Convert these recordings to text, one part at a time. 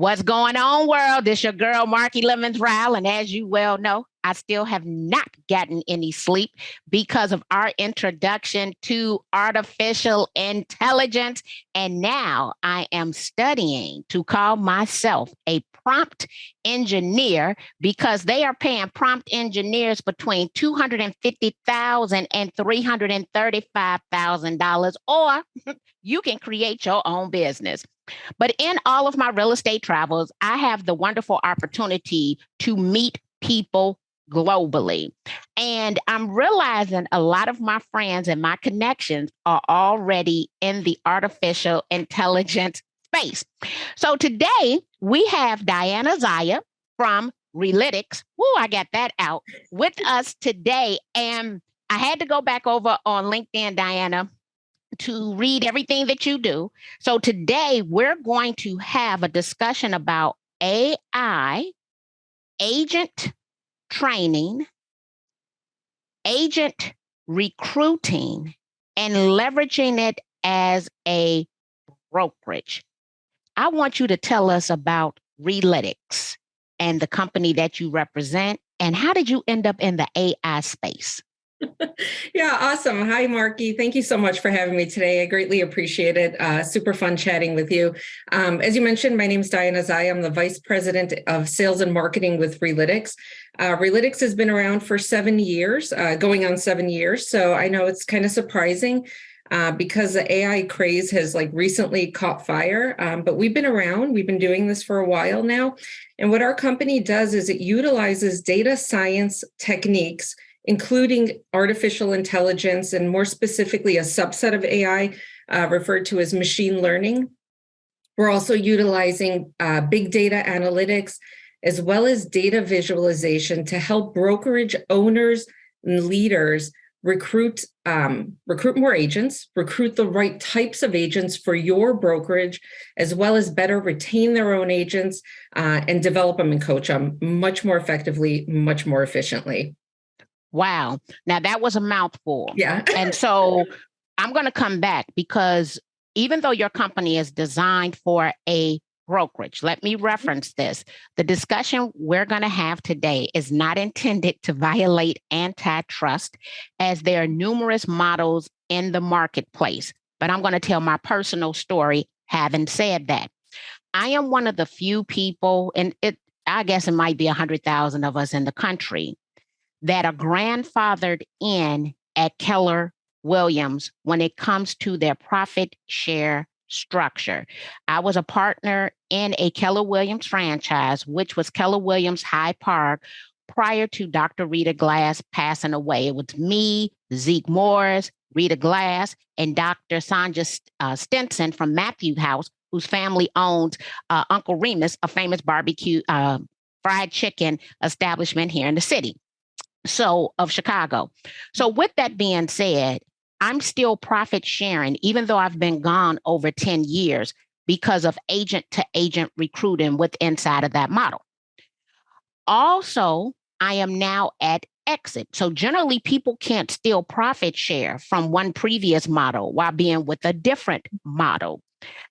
What's going on, world? This your girl, Marky Lemons-Ryhal, and as you well know, I still have not gotten any sleep because of our introduction to artificial intelligence. And now I am studying to call myself a prompt engineer because they are paying prompt engineers between $250,000 and $335,000, or you can create your own business. But in all of my real estate travels, I have the wonderful opportunity to meet people globally. And I'm realizing a lot of my friends and my connections are already in the artificial intelligence space. So today we have Zaya from Relitix. Woo, I got that out with us today. And I had to go back over on LinkedIn, Diana, to read everything that you do. So today we're going to have a discussion about AI, agent training, agent recruiting, and leveraging it as a brokerage. I want you to tell us about Relitix and the company that you represent, and how did you end up in the AI space? Yeah, awesome. Hi, Marky. Thank you so much for having me today. I greatly appreciate it. Super fun chatting with you. As you mentioned, my name is Zaya. I'm the Vice President of Sales and Marketing with Relitix. Relitix has been around for 7 years, going on 7 years. So I know it's kind of surprising because the AI craze has recently caught fire, but we've been around. We've been doing this for a while now. And what our company does is it utilizes data science techniques, including artificial intelligence, and more specifically, a subset of AI referred to as machine learning. We're also utilizing big data analytics, as well as data visualization to help brokerage owners and leaders recruit more agents, recruit the right types of agents for your brokerage, as well as better retain their own agents and develop them and coach them much more effectively, much more efficiently. Wow. Now that was a mouthful. Yeah. And so I'm going to come back because even though your company is designed for a brokerage, let me reference this. The discussion we're going to have today is not intended to violate antitrust, as there are numerous models in the marketplace. But I'm going to tell my personal story having said that. I am one of the few people, and I guess it might be 100,000 of us in the country, that are grandfathered in at Keller Williams when it comes to their profit share structure. I was a partner in a Keller Williams franchise, which was Keller Williams High Park, prior to Dr. Rita Glass passing away. It was me, Zeke Morris, Rita Glass, and Dr. Sonja Stinson from Matthew House, whose family owns Uncle Remus, a famous barbecue fried chicken establishment here in the city of Chicago. So with that being said, I'm still profit sharing, even though I've been gone over 10 years because of agent to agent recruiting with inside of that model. Also, I am now at exit. So generally people can't still profit share from one previous model while being with a different model.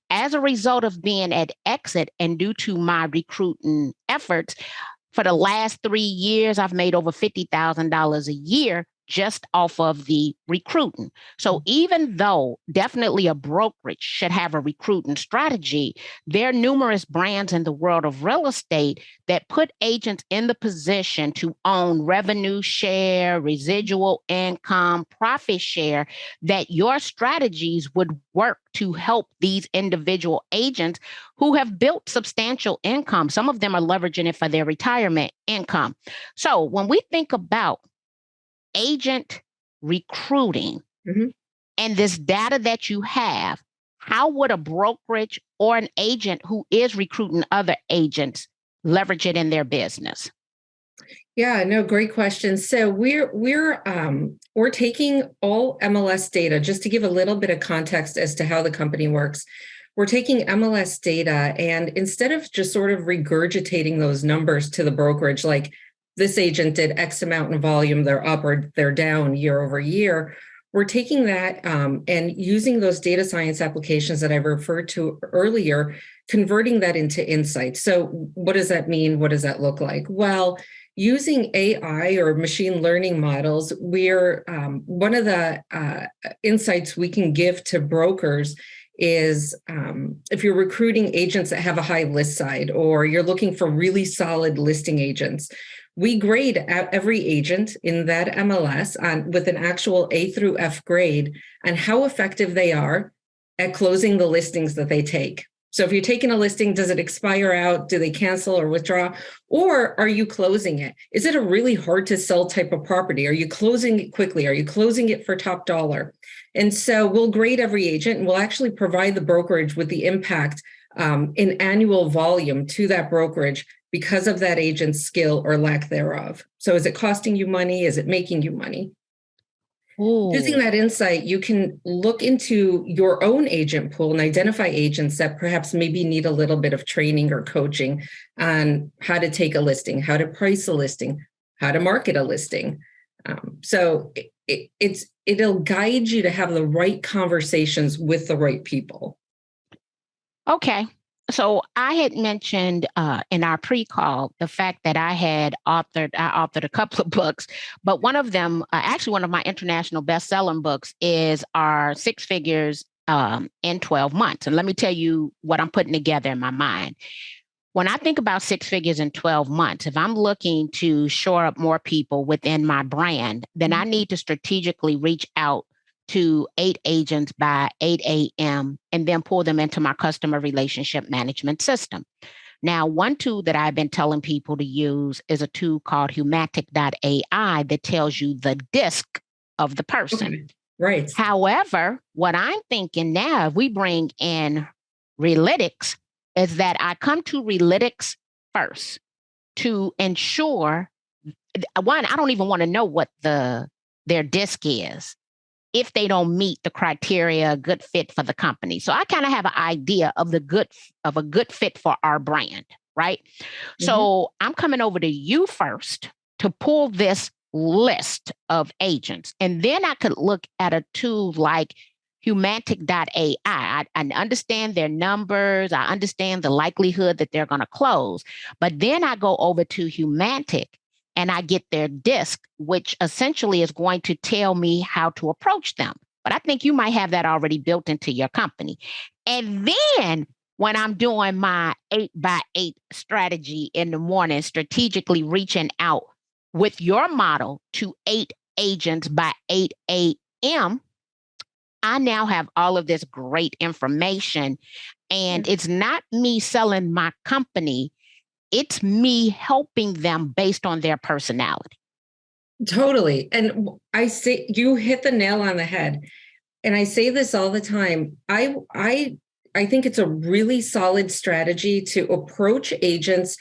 As a result of being at exit and due to my recruiting efforts, for the last 3 years, I've made over $50,000 a year just off of the recruiting. So even though definitely a brokerage should have a recruiting strategy, there are numerous brands in the world of real estate that put agents in the position to own revenue share, residual income, profit share, that your strategies would work to help these individual agents who have built substantial income. Some of them are leveraging it for their retirement income. So when we think about agent recruiting and this data that you have, how would a brokerage or an agent who is recruiting other agents leverage it in their business? Yeah, no, great question. So we're taking all MLS data, just to give a little bit of context as to how the company works. We're taking MLS data, and instead of just sort of regurgitating those numbers to the brokerage, like this agent did X amount in volume, they're up or they're down year over year, we're taking that and using those data science applications that I referred to earlier, converting that into insights. So what does that mean? What does that look like? Well, using AI or machine learning models, we're one of the insights we can give to brokers is if you're recruiting agents that have a high list side, or you're looking for really solid listing agents, we grade every agent in that MLS with an actual A through F grade on how effective they are at closing the listings that they take. So if you're taking a listing, does it expire out? Do they cancel or withdraw? Or are you closing it? Is it a really hard to sell type of property? Are you closing it quickly? Are you closing it for top dollar? And so we'll grade every agent, and we'll actually provide the brokerage with the impact in annual volume to that brokerage because of that agent's skill or lack thereof. So is it costing you money? Is it making you money? Ooh. Using that insight, you can look into your own agent pool and identify agents that perhaps maybe need a little bit of training or coaching on how to take a listing, how to price a listing, how to market a listing. So it'll guide you to have the right conversations with the right people. Okay. So I had mentioned in our pre-call the fact that I authored a couple of books, but one of them, actually one of my international best-selling books, is our Six Figures in 12 Months. And let me tell you what I'm putting together in my mind. When I think about 6 figures in 12 months, if I'm looking to shore up more people within my brand, then I need to strategically reach out to 8 agents by 8 a.m. and then pull them into my customer relationship management system. Now, one tool that I've been telling people to use is a tool called Humantic.ai that tells you the disc of the person. Okay. Right. However, what I'm thinking now, if we bring in Relitix, is that I come to Relitix first to ensure, one, I don't even want to know what their disc is if they don't meet the criteria, good fit for the company. So I kind of have an idea of a good fit for our brand, right? Mm-hmm. So I'm coming over to you first to pull this list of agents. And then I could look at a tool like Humantic.ai. I understand their numbers. I understand the likelihood that they're going to close. But then I go over to Humantic and I get their disc, which essentially is going to tell me how to approach them. But I think you might have that already built into your company. And then when I'm doing my 8x8 strategy in the morning, strategically reaching out with your model to 8 agents by 8 a.m., I now have all of this great information. And it's not me selling my company. It's me helping them based on their personality. Totally. And I say you hit the nail on the head. And I say this all the time. I think it's a really solid strategy to approach agents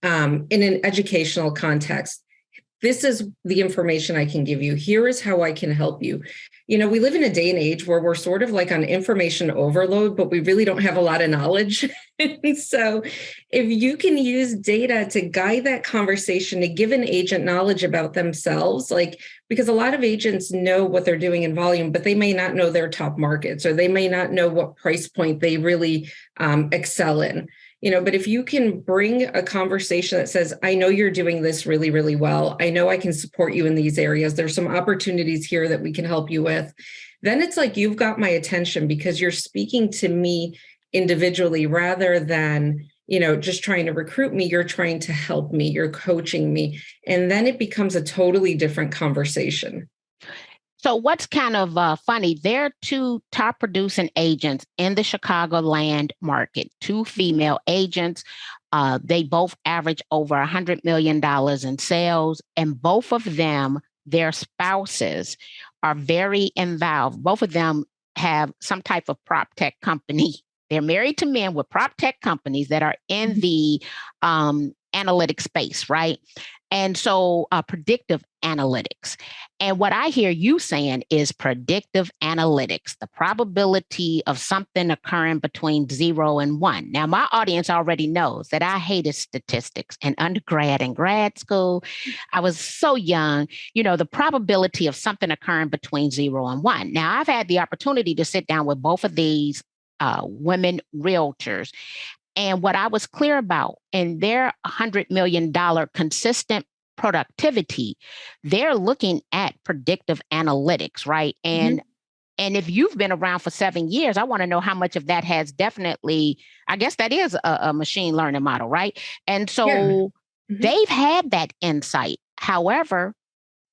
in an educational context. This is the information I can give you. Here is how I can help you. You know, we live in a day and age where we're sort of like on information overload, but we really don't have a lot of knowledge. So if you can use data to guide that conversation, to give an agent knowledge about themselves, like, because a lot of agents know what they're doing in volume, but they may not know their top markets, or they may not know what price point they really excel in. You know, but if you can bring a conversation that says, I know you're doing this really, really well. I know I can support you in these areas. There's some opportunities here that we can help you with. Then it's like you've got my attention because you're speaking to me individually rather than, you know, just trying to recruit me. You're trying to help me. You're coaching me. And then it becomes a totally different conversation. So what's kind of funny, there are 2 top producing agents in the Chicagoland market, 2 female agents. They both average over $100 million in sales, and both of them, their spouses are very involved. Both of them have some type of prop tech company. They're married to men with prop tech companies that are in the analytic space, right? And so predictive analytics. And what I hear you saying is predictive analytics, the probability of something occurring between 0 and 1. Now, my audience already knows that I hated statistics in undergrad and grad school. I was so young, the probability of something occurring between 0 and 1. Now, I've had the opportunity to sit down with both of these women realtors. And what I was clear about in their $100 million consistent productivity, they're looking at predictive analytics, right? And if you've been around for 7 years, I want to know how much of that has definitely, I guess that is a machine learning model, right? And so they've had that insight. However,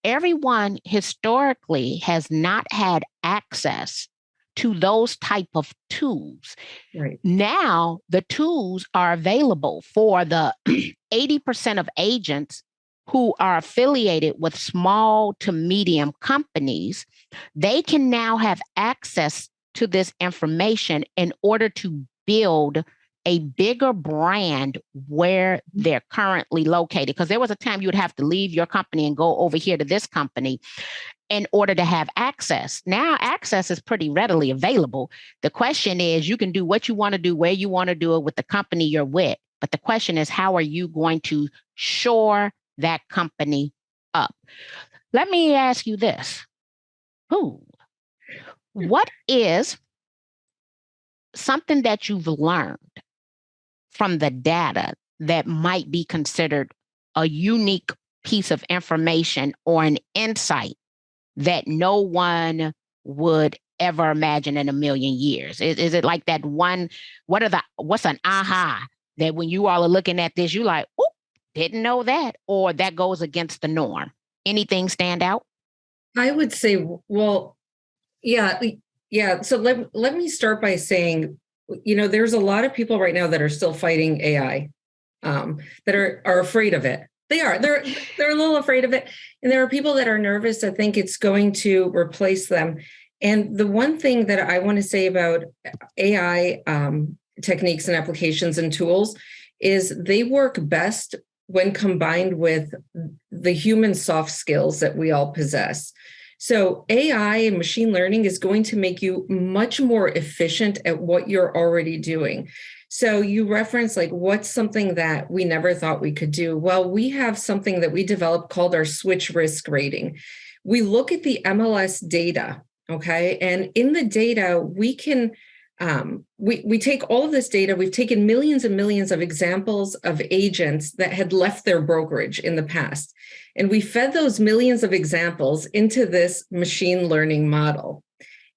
everyone historically has not had access to those type of tools. Right. Now, the tools are available for the 80% of agents who are affiliated with small to medium companies. They can now have access to this information in order to build a bigger brand where they're currently located. Because there was a time you would have to leave your company and go over here to this company in order to have access. Now, access is pretty readily available. The question is, you can do what you want to do, where you want to do it with the company you're with. But the question is, how are you going to shore that company up? Let me ask you this. What is something that you've learned from the data that might be considered a unique piece of information or an insight that no one would ever imagine in a million years? Is it like that one? What's an aha that when you all are looking at this, you like, oh, didn't know that, or that goes against the norm? Anything stand out? I would say, well, yeah. So let me start by saying, there's a lot of people right now that are still fighting AI, that are afraid of it. They're a little afraid of it. And there are people that are nervous that think it's going to replace them. And the one thing that I want to say about AI techniques and applications and tools is they work best when combined with the human soft skills that we all possess. So AI and machine learning is going to make you much more efficient at what you're already doing. So you reference what's something that we never thought we could do? Well, we have something that we developed called our switch risk rating. We look at the MLS data, okay? And in the data, we can, we take all of this data, we've taken millions and millions of examples of agents that had left their brokerage in the past. And we fed those millions of examples into this machine learning model.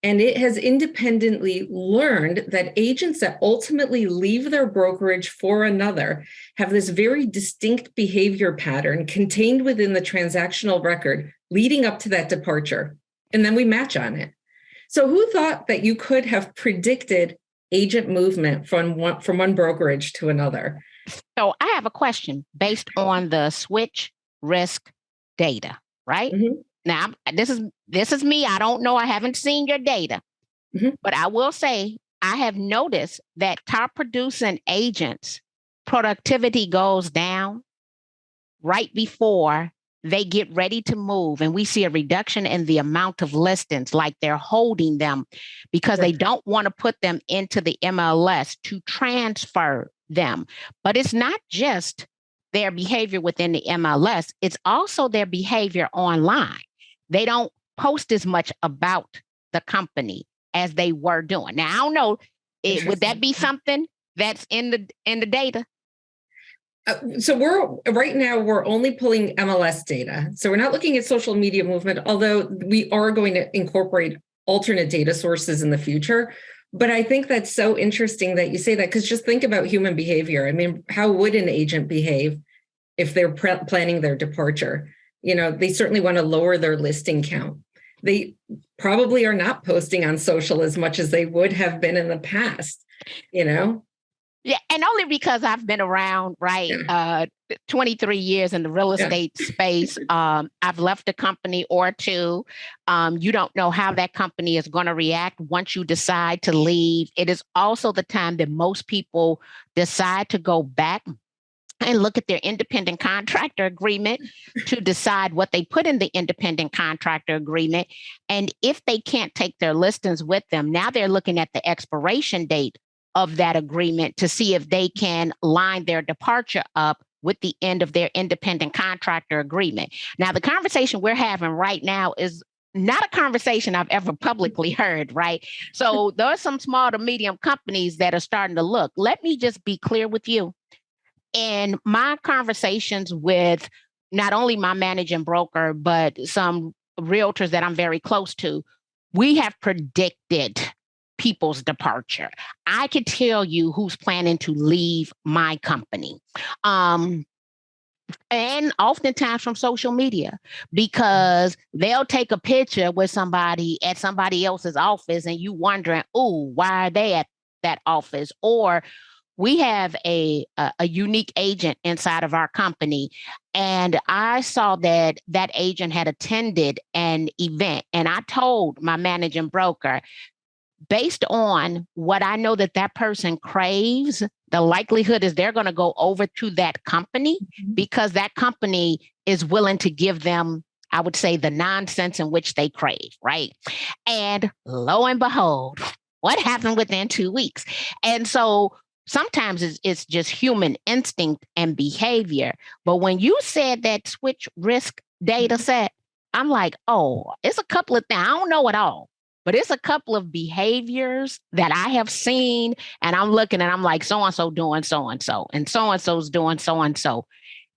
And it has independently learned that agents that ultimately leave their brokerage for another have this very distinct behavior pattern contained within the transactional record leading up to that departure. And then we match on it. So who thought that you could have predicted agent movement from one brokerage to another? So I have a question based on the switch risk data, right? Now, this is me. I don't know. I haven't seen your data, but I will say I have noticed that top producing agents' productivity goes down right before they get ready to move. And we see a reduction in the amount of listings, like they're holding them because they don't want to put them into the MLS to transfer them. But it's not just their behavior within the MLS, it's also their behavior online. They don't post as much about the company as they were doing. Now, I don't know, would that be something that's in the data? So we're only pulling MLS data. So we're not looking at social media movement, although we are going to incorporate alternate data sources in the future. But I think that's so interesting that you say that, because just think about human behavior. I mean, how would an agent behave if they're planning their departure? They certainly want to lower their listing count. They probably are not posting on social as much as they would have been in the past, Yeah, and only because I've been around, right? 23 years in the real estate space. I've left a company or two. You don't know how that company is going to react once you decide to leave. It is also the time that most people decide to go back and look at their independent contractor agreement to decide what they put in the independent contractor agreement. And if they can't take their listings with them, now they're looking at the expiration date of that agreement to see if they can line their departure up with the end of their independent contractor agreement. Now, the conversation we're having right now is not a conversation I've ever publicly heard, right? So there are some small to medium companies that are starting to look. Let me just be clear with you. In my conversations with not only my managing broker, but some realtors that I'm very close to, we have predicted people's departure. I could tell you who's planning to leave my company. And oftentimes from social media, because they'll take a picture with somebody at somebody else's office and you wondering, oh, why are they at that office? Or we have a unique agent inside of our company. And I saw that that agent had attended an event. And I told my managing broker, based on what I know that that person craves, the likelihood is they're going to go over to that company because that company is willing to give them, I would say, the nonsense in which they crave, right? And lo and behold, what happened within 2 weeks? And so sometimes it's just human instinct and behavior. But when you said that switch risk data set, I'm like, oh, it's a couple of things. I don't know it all, but it's a couple of behaviors that I have seen. And I'm looking and I'm like, so-and-so doing so-and-so, and so-and-so's doing so-and-so.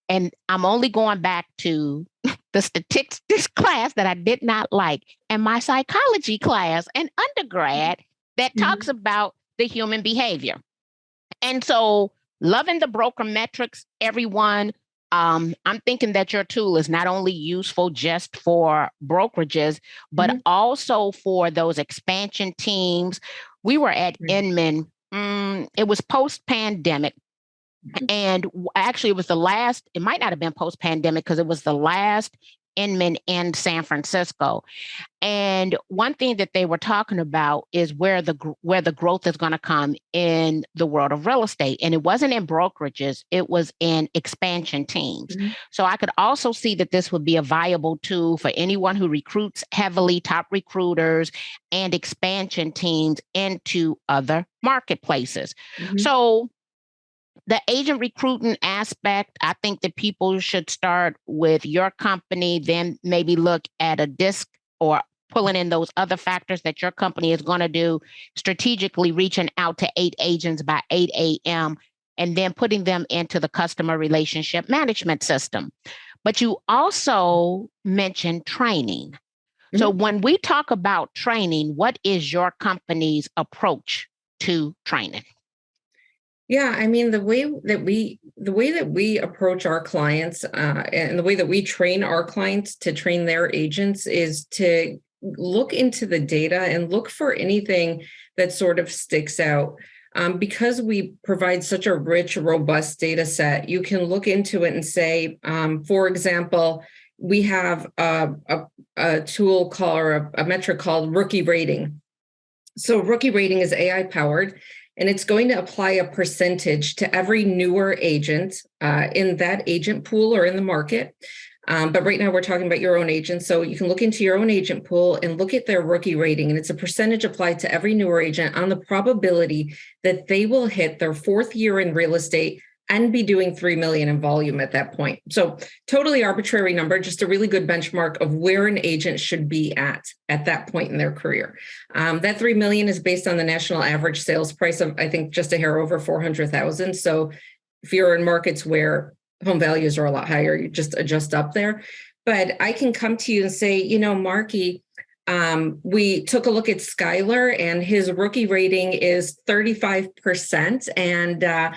And I'm only going back to the statistics class that I did not like and my psychology class in undergrad that talks about the human behavior. And so loving the broker metrics, everyone, I'm thinking that your tool is not only useful just for brokerages, but also for those expansion teams. We were at Inman. It was post-pandemic. And actually, it was the last, it might not have been post-pandemic because it was the last Inman in San Francisco. And one thing that they were talking about is where the growth is going to come in the world of real estate. And it wasn't in brokerages, it was in expansion teams. So I could also see that this would be a viable tool for anyone who recruits heavily, top recruiters and expansion teams into other marketplaces. So the agent recruiting aspect, I think that people should start with your company, then maybe look at a disc or pulling in those other factors that your company is going to do, strategically reaching out to 8 agents by 8 a.m., and then putting them into the customer relationship management system. But you also mentioned training. So when we talk about training, what is your company's approach to training? Yeah, I mean, the way that we approach our clients and the way that we train our clients to train their agents is to look into the data and look for anything that sort of sticks out. Because we provide such a rich, robust data set, you can look into it and say, for example, we have a tool called, or a metric called rookie rating. So rookie rating is AI powered, and it's going to apply a percentage to every newer agent in that agent pool or in the market. But right now we're talking about your own agent. So you can look into your own agent pool and look at their rookie rating. And it's a percentage applied to every newer agent on the probability that they will hit their 4th year in real estate and be doing 3 million in volume at that point. So totally arbitrary number, just a really good benchmark of where an agent should be at that point in their career. That 3 million is based on the national average sales price of, I think, just a hair over 400,000. So if you're in markets where home values are a lot higher, you just adjust up there. But I can come to you and say, you know, Marky, we took a look at Skylar and his rookie rating is 35%. And,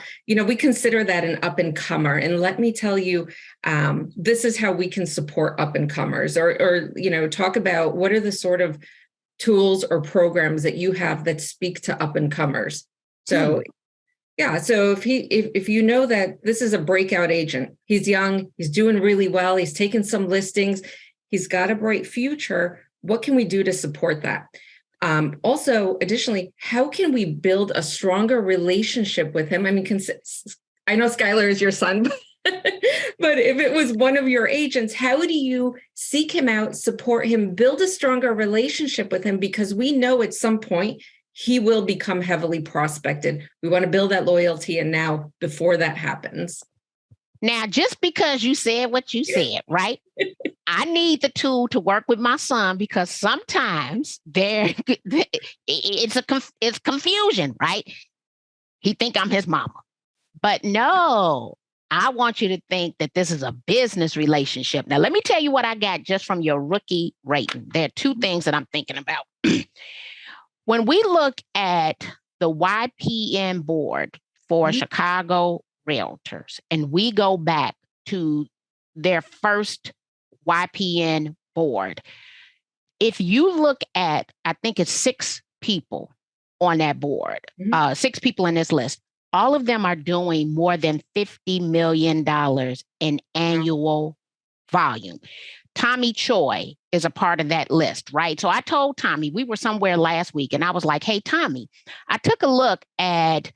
we consider that an up and comer. And let me tell you, this is how we can support up and comers or talk about what are the sort of tools or programs that you have that speak to up and comers. So yeah. So if you know that this is a breakout agent, he's young, he's doing really well, he's taken some listings, he's got a bright future, what can we do to support that? Also, additionally, how can we build a stronger relationship with him? I mean, I know Skylar is your son, but if it was one of your agents, how do you seek him out, support him, build a stronger relationship with him? Because we know at some point he will become heavily prospected. We want to build that loyalty. And now, before that happens. Now, just because you said what you said, right? I need the tool to work with my son because sometimes it's confusion, right? He think I'm his mama. But no, I want you to think that this is a business relationship. Now, let me tell you what I got just from your rookie rating. There are two things that I'm thinking about. When we look at the YPN board for Chicago realtors, and we go back to their first YPN board, if you look at, I think it's 6 people on that board, 6 people in this list, all of them are doing more than $50 million in annual volume. Tommy Choi is a part of that list, right? So I told Tommy, we were somewhere last week, and I was like, hey, Tommy, I took a look at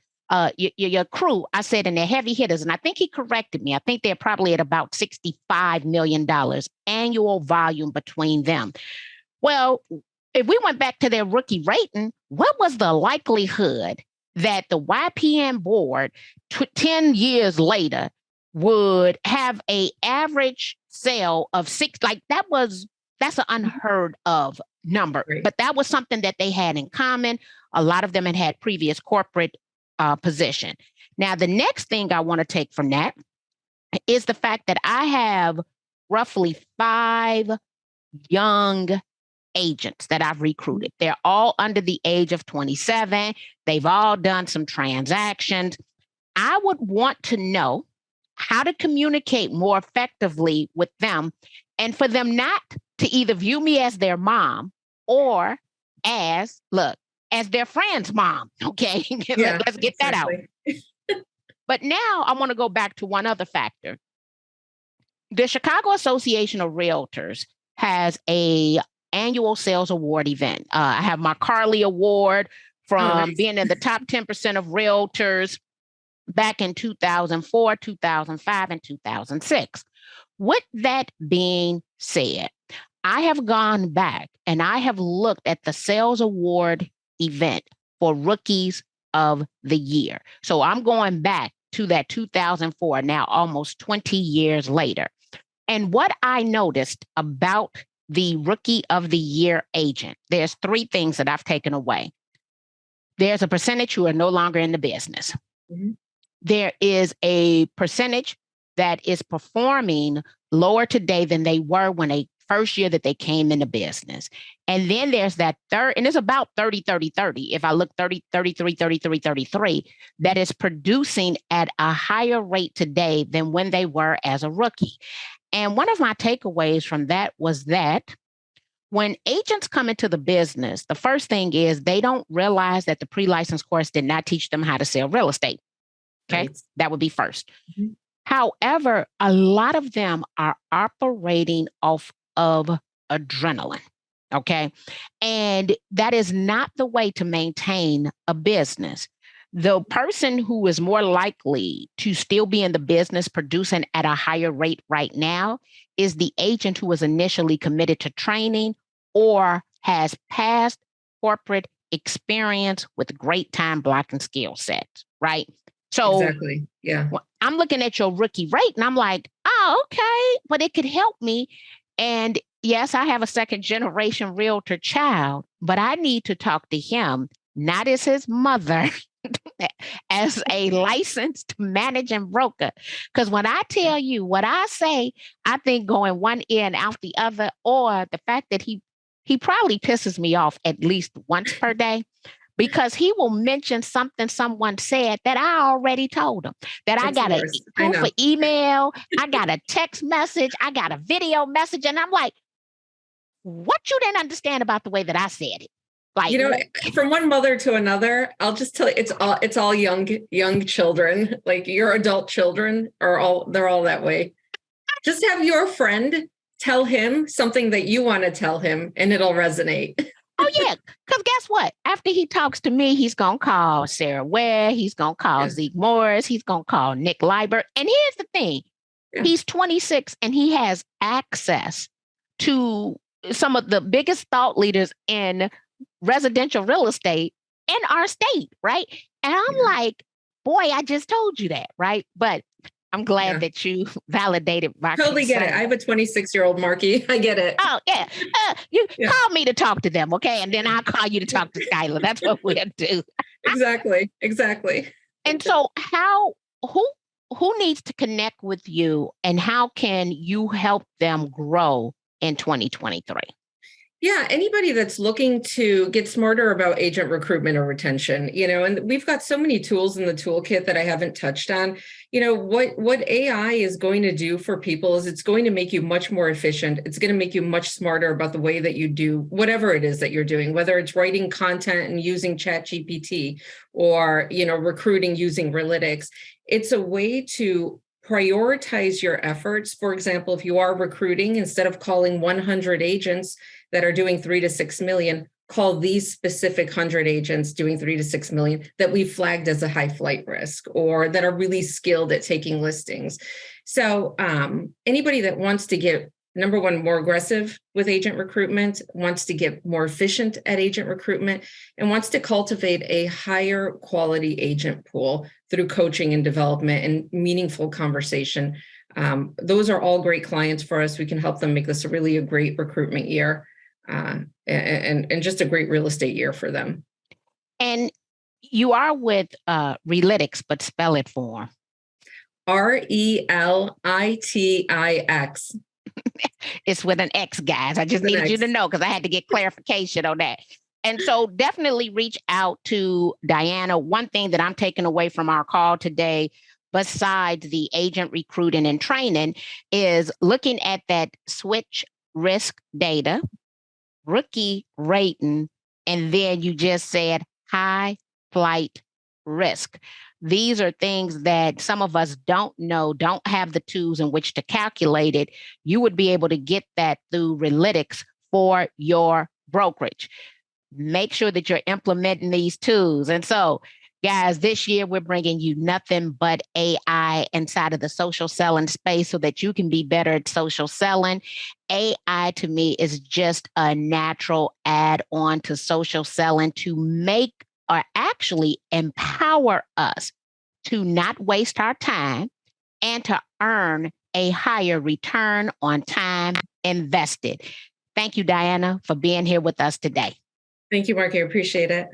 your crew. I said, and they're heavy hitters. And I think he corrected me. I think they're probably at about $65 million annual volume between them. Well, if we went back to their rookie rating, what was the likelihood that the YPN board 10 years later would have an average sale of 6? Like that's an unheard of number, but that was something that they had in common. A lot of them had previous corporate position. Now, the next thing I want to take from that is the fact that I have roughly 5 young agents that I've recruited. They're all under the age of 27. They've all done some transactions. I would want to know how to communicate more effectively with them and for them not to either view me as their mom or as their friend's mom. Okay, yeah, let's get that out. But now I want to go back to one other factor. The Chicago Association of Realtors has a annual sales award event. I have my Carly Award from being in the top 10% of realtors back in 2004, 2005, and 2006. With that being said, I have gone back and I have looked at the sales award event for rookies of the year. So I'm going back to that 2004, now almost 20 years later. And what I noticed about the rookie of the year agent, there's 3 things that I've taken away. There's a percentage who are no longer in the business. There is a percentage that is performing lower today than they were when they first year that they came into business. And then there's that third, and it's about 30, 30, 30. If I look 30, 33, 33, 33, that is producing at a higher rate today than when they were as a rookie. And one of my takeaways from that was that when agents come into the business, the first thing is they don't realize that the pre-license course did not teach them how to sell real estate. Okay, that would be first. However, a lot of them are operating off of adrenaline. Okay, and that is not the way to maintain a business. The person who is more likely to still be in the business producing at a higher rate right now is the agent who was initially committed to training or has past corporate experience with great time blocking skill sets, right? So exactly. Yeah. I'm looking at your rookie rate and I'm like, oh, okay, but it could help me. And yes, I have a second generation realtor child, but I need to talk to him, not as his mother, as a licensed managing broker. Because when I tell you what I say, I think going one ear and out the other, or the fact that he probably pisses me off at least once per day, because he will mention something someone said that I already told him, that I got a proof of email, I got a text message, I got a video message. And I'm like, what you didn't understand about the way that I said it? Like, you know, from one mother to another, I'll just tell you, it's all young children. Like your adult children they're all that way. Just have your friend tell him something that you want to tell him and it'll resonate. Oh, yeah. Because guess what? After he talks to me, he's going to call Sarah Ware. He's going to call Yeah. Zeke Morris. He's going to call Nick Liber. And here's the thing. Yeah. He's 26 and he has access to some of the biggest thought leaders in residential real estate in our state, right? And I'm like, boy, I just told you that, right? But I'm glad that you validated my Totally concern. get it. I have a 26-year-old Marky. I get it. Oh, yeah. You call me to talk to them, okay? And then I'll call you to talk to Skylar. That's what we'll do. Exactly. And so who needs to connect with you and how can you help them grow in 2023? Yeah, anybody that's looking to get smarter about agent recruitment or retention, and we've got so many tools in the toolkit that I haven't touched on. What AI is going to do for people is it's going to make you much more efficient. It's going to make you much smarter about the way that you do whatever it is that you're doing, whether it's writing content and using ChatGPT or, recruiting using Relitix. It's a way to prioritize your efforts. For example, if you are recruiting, instead of calling 100 agents that are doing 3 to 6 million, call these specific 100 agents doing 3 to 6 million that we flagged as a high flight risk or that are really skilled at taking listings. So anybody that wants to get, number one, more aggressive with agent recruitment, wants to get more efficient at agent recruitment, and wants to cultivate a higher quality agent pool through coaching and development and meaningful conversation. Those are all great clients for us. We can help them make this a great recruitment year and just a great real estate year for them. And you are with Relitix, but spell it for them. Relitix. It's with an X, guys. I just needed you to know because I had to get clarification on that. And so definitely reach out to Diana. One thing that I'm taking away from our call today, besides the agent recruiting and training, is looking at that switch risk data, rookie rating, and then you just said high flight risk. These are things that some of us don't know, don't have the tools in which to calculate it. You would be able to get that through Relitix for your brokerage. Make sure that you're implementing these tools. And so, guys, this year we're bringing you nothing but AI inside of the social selling space so that you can be better at social selling. AI to me is just a natural add-on to social selling to make or actually empower us to not waste our time and to earn a higher return on time invested. Thank you, Diana, for being here with us today. Thank you, Mark. I appreciate it.